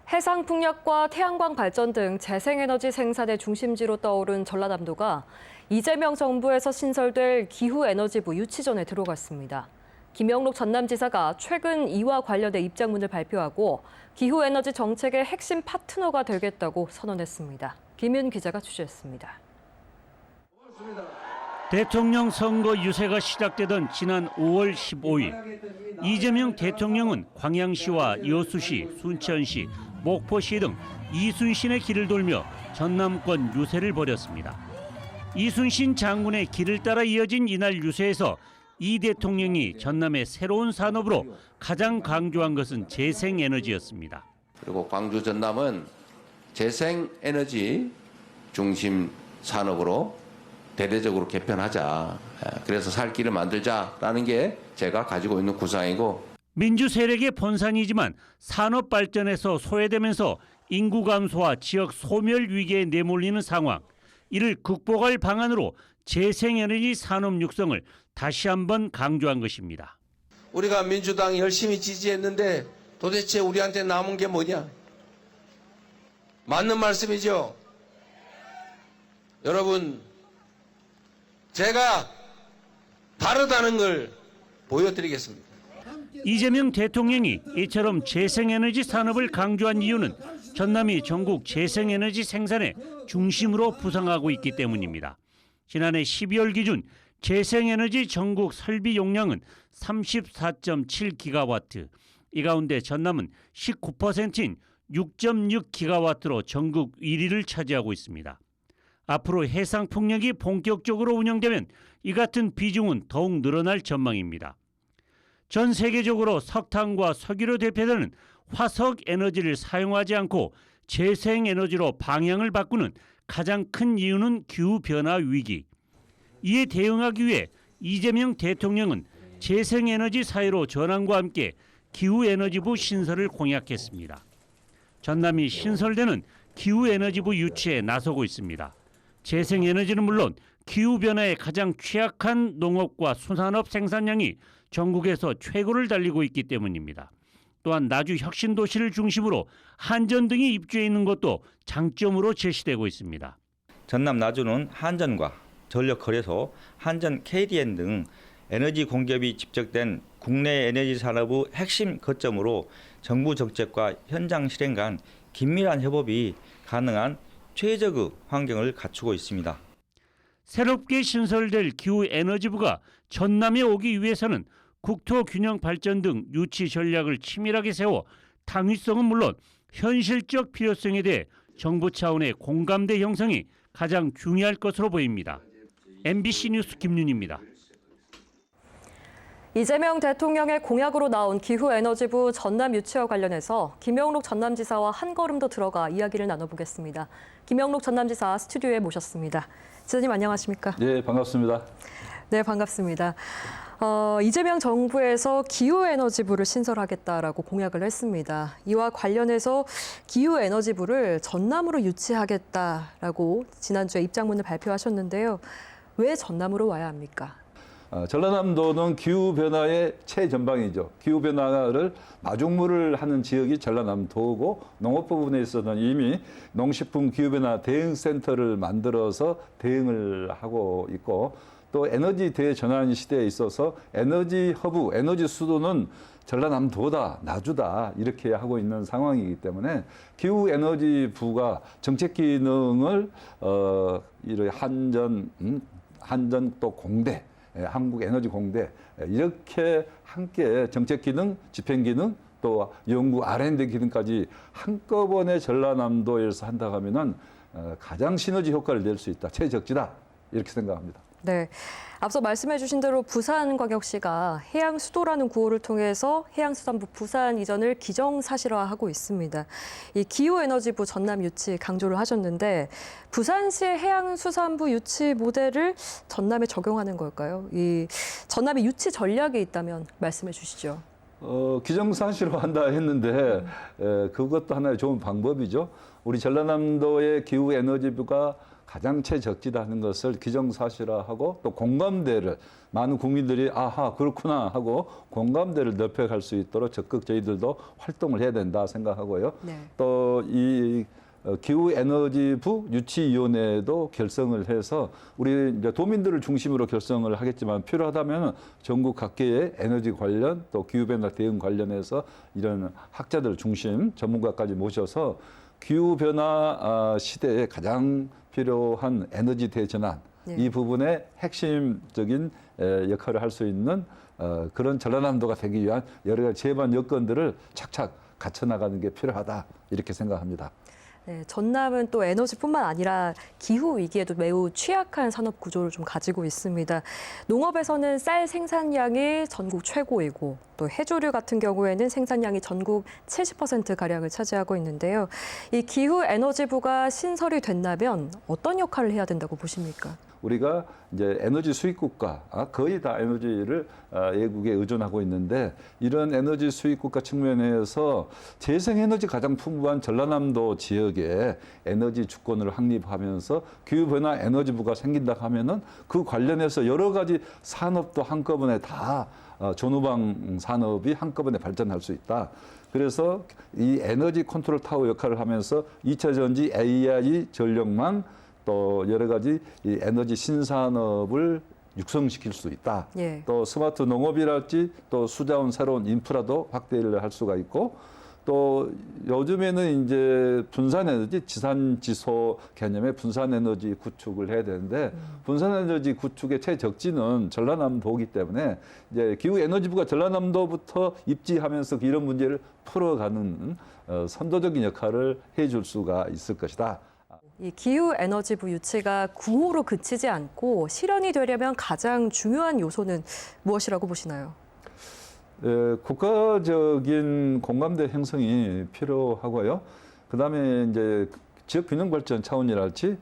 해상풍력과 태양광 발전 등 재생에너지 생산의 중심지로 떠오른 전라남도가 이재명 정부에서 신설될 기후에너지부 유치전에 들어갔습니다. 김영록 전남지사가 최근 이와 관련된 입장문을 발표하고 기후에너지 정책의 핵심 파트너가 되겠다고 선언했습니다. 김윤 기자가 취재했습니다. 대통령 선거 유세가 시작되던 지난 5월 15일 이재명 대통령은 광양시와 여수시, 순천시, 목포시 등 이순신의 길을 돌며 전남권 유세를 벌였습니다. 이순신 장군의 길을 따라 이어진 이날 유세에서 이 대통령이 전남의 새로운 산업으로 가장 강조한 것은 재생에너지였습니다. 그리고 광주 전남은 재생에너지 중심 산업으로 대대적으로 개편하자. 그래서 살 길을 만들자라는 게 제가 가지고 있는 구상이고. 민주 세력의 본산이지만 산업 발전에서 소외되면서 인구 감소와 지역 소멸 위기에 내몰리는 상황. 이를 극복할 방안으로 재생에너지 산업 육성을 다시 한번 강조한 것입니다. 우리가 민주당이 열심히 지지했는데 도대체 우리한테 남은 게 뭐냐? 맞는 말씀이죠? 여러분, 제가 다르다는 걸 보여드리겠습니다. 이재명 대통령이 이처럼 재생에너지 산업을 강조한 이유는 전남이 전국 재생에너지 생산의 중심으로 부상하고 있기 때문입니다. 지난해 12월 기준 재생에너지 전국 설비 용량은 34.7기가와트. 이 가운데 전남은 19%인 6.6기가와트로 전국 1위를 차지하고 있습니다. 앞으로 해상풍력이 본격적으로 운영되면 이 같은 비중은 더욱 늘어날 전망입니다. 전 세계적으로 석탄과 석유로 대표되는 화석 에너지를 사용하지 않고 재생에너지로 방향을 바꾸는 가장 큰 이유는 기후변화 위기. 이에 대응하기 위해 이재명 대통령은 재생에너지 사회로 전환과 함께 기후에너지부 신설을 공약했습니다. 전남이 신설되는 기후에너지부 유치에 나서고 있습니다. 재생에너지는 물론 기후변화에 가장 취약한 농업과 수산업 생산량이 전국에서 최고를 달리고 있기 때문입니다. 또한 나주 혁신도시를 중심으로 한전 등이 입주해 있는 것도 장점으로 제시되고 있습니다. 전남 나주는 한전과 전력거래소, 한전 KDN 등 에너지 공급이 집적된 국내 에너지 산업의 핵심 거점으로 정부 정책과 현장 실행 간 긴밀한 협업이 가능한 최적의 환경을 갖추고 있습니다. 새롭게 신설될 기후에너지부가 전남에 오기 위해서는 국토균형 발전 등 유치 전략을 치밀하게 세워 당위성은 물론 현실적 필요성에 대해 정부 차원의 공감대 형성이 가장 중요할 것으로 보입니다. MBC 뉴스 김윤희입니다. 이재명 대통령의 공약으로 나온 기후에너지부 전남 유치와 관련해서 김영록 전남지사와 한 걸음 더 들어가 이야기를 나눠보겠습니다. 김영록 전남지사 스튜디오에 모셨습니다. 지사님 안녕하십니까? 네, 반갑습니다. 네, 반갑습니다. 이재명 정부에서 기후에너지부를 신설하겠다라고 공약을 했습니다. 이와 관련해서 기후에너지부를 전남으로 유치하겠다라고 지난주에 입장문을 발표하셨는데요. 왜 전남으로 와야 합니까? 전라남도는 기후변화의 최전방이죠. 기후변화를 마중물을 하는 지역이 전라남도고 농업 부분에 있어서는 이미 농식품 기후변화 대응센터를 만들어서 대응을 하고 있고 또 에너지 대전환 시대에 있어서 에너지 허브, 에너지 수도는 전라남도다, 나주다 이렇게 하고 있는 상황이기 때문에 기후에너지부가 정책 기능을 한전 또 공대 한국에너지공대 이렇게 함께 정책 기능, 집행 기능, 또 연구 R&D 기능까지 한꺼번에 전라남도에서 한다고 하면은 가장 시너지 효과를 낼 수 있다. 최적지다. 이렇게 생각합니다. 네, 앞서 말씀해 주신 대로 부산광역시가 해양 수도라는 구호를 통해서 해양수산부 부산 이전을 기정사실화하고 있습니다. 이 기후에너지부 전남 유치 강조를 하셨는데 부산시의 해양수산부 유치 모델을 전남에 적용하는 걸까요? 이 전남의 유치 전략이 있다면 말씀해 주시죠. 기정사실화한다 했는데 그것도 하나의 좋은 방법이죠. 우리 전라남도의 기후 에너지부가 가장 최적지다는 것을 기정사실화하고 또 공감대를 많은 국민들이 아하 그렇구나 하고 공감대를 넓혀갈 수 있도록 적극 저희들도 활동을 해야 된다 생각하고요. 네. 또 이 기후에너지부 유치위원회도 결성을 해서 우리 이제 도민들을 중심으로 결성을 하겠지만 필요하다면 전국 각계의 에너지 관련 또 기후변화 대응 관련해서 이런 학자들 중심 전문가까지 모셔서 기후변화 시대에 가장 필요한 에너지 대전환 네. 이 부분에 핵심적인 역할을 할 수 있는 그런 전라남도가 되기 위한 여러 가지 제반 여건들을 착착 갖춰 나가는 게 필요하다 이렇게 생각합니다. 네, 전남은 또 에너지뿐만 아니라 기후 위기에도 매우 취약한 산업 구조를 좀 가지고 있습니다. 농업에서는 쌀 생산량이 전국 최고이고 또 해조류 같은 경우에는 생산량이 전국 70%가량을 차지하고 있는데요. 이 기후 에너지부가 신설이 된다면 어떤 역할을 해야 된다고 보십니까? 우리가 이제 에너지 수입국가, 거의 다 에너지를 외국에 의존하고 있는데 이런 에너지 수입국가 측면에서 재생에너지 가장 풍부한 전라남도 지역에 에너지 주권을 확립하면서 기후변화 에너지부가 생긴다 하면은 그 관련해서 여러 가지 산업도 한꺼번에 다 전후방 산업이 한꺼번에 발전할 수 있다. 그래서 이 에너지 컨트롤 타워 역할을 하면서 2차 전지, AI, 전력망 또 여러 가지 이 에너지 신산업을 육성시킬 수 있다. 예. 또 스마트 농업이랄지 또 수자원 새로운 인프라도 확대를 할 수가 있고 또 요즘에는 이제 분산에너지 지산지소 개념의 분산에너지 구축을 해야 되는데 분산에너지 구축의 최적지는 전라남도이기 때문에 이제 기후에너지부가 전라남도부터 입지하면서 이런 문제를 풀어가는 선도적인 역할을 해줄 수가 있을 것이다. 이 기후에너지부 유치가 구호로 그치지 않고 실현이 되려면 가장 중요한 요소는 무엇이라고 보시나요? 국가적인 공감대 형성이 필요하고요. 그다음에 이제 지역 균형 발전 차원이랄지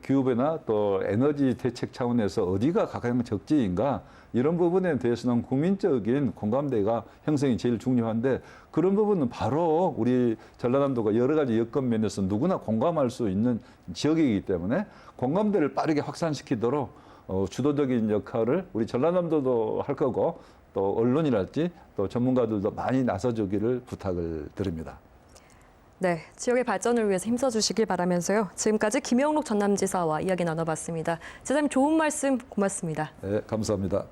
기후변화 또 에너지 대책 차원에서 어디가 가장 적지인가 이런 부분에 대해서는 국민적인 공감대가 형성이 제일 중요한데 그런 부분은 바로 우리 전라남도가 여러 가지 여건 면에서 누구나 공감할 수 있는 지역이기 때문에 공감대를 빠르게 확산시키도록 주도적인 역할을 우리 전라남도도 할 거고 또 언론이랄지 또 전문가들도 많이 나서주기를 부탁을 드립니다. 네, 지역의 발전을 위해서 힘써주시길 바라면서요. 지금까지 김영록 전남지사와 이야기 나눠봤습니다. 지사님 좋은 말씀 고맙습니다. 네, 감사합니다.